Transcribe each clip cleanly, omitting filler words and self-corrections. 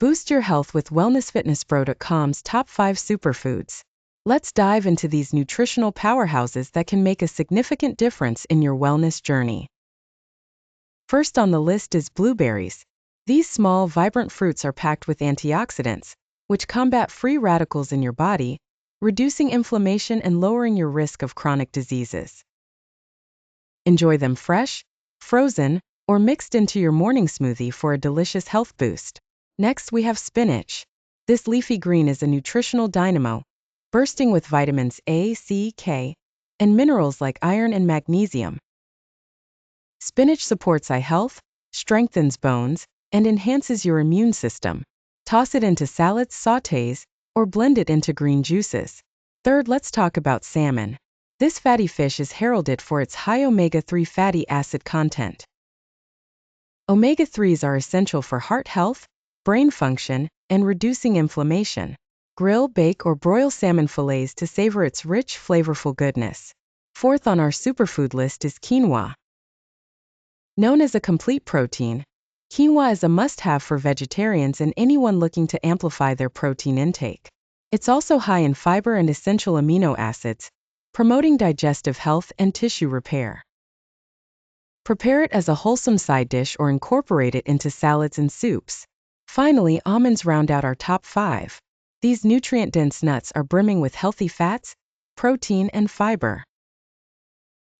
Boost your health with wellnessfitnessbro.com's top 5 superfoods. Let's dive into these nutritional powerhouses that can make a significant difference in your wellness journey. First on the list is blueberries. These small, vibrant fruits are packed with antioxidants, which combat free radicals in your body, reducing inflammation and lowering your risk of chronic diseases. Enjoy them fresh, frozen, or mixed into your morning smoothie for a delicious health boost. Next, we have spinach. This leafy green is a nutritional dynamo, bursting with vitamins A, C, K, and minerals like iron and magnesium. Spinach supports eye health, strengthens bones, and enhances your immune system. Toss it into salads, sautés, or blend it into green juices. Third, let's talk about salmon. This fatty fish is heralded for its high omega-3 fatty acid content. Omega-3s are essential for heart health, brain function, and reducing inflammation. Grill, bake, or broil salmon fillets to savor its rich, flavorful goodness. Fourth on our superfood list is quinoa. Known as a complete protein, quinoa is a must-have for vegetarians and anyone looking to amplify their protein intake. It's also high in fiber and essential amino acids, promoting digestive health and tissue repair. Prepare it as a wholesome side dish or incorporate it into salads and soups. Finally, almonds round out our top 5. These nutrient-dense nuts are brimming with healthy fats, protein, and fiber.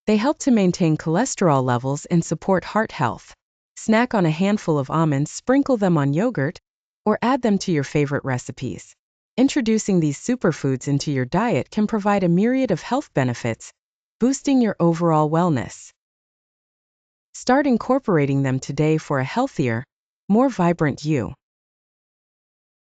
They help to maintain cholesterol levels and support heart health. Snack on a handful of almonds, sprinkle them on yogurt, or add them to your favorite recipes. Introducing these superfoods into your diet can provide a myriad of health benefits, boosting your overall wellness. Start incorporating them today for a healthier, more vibrant you.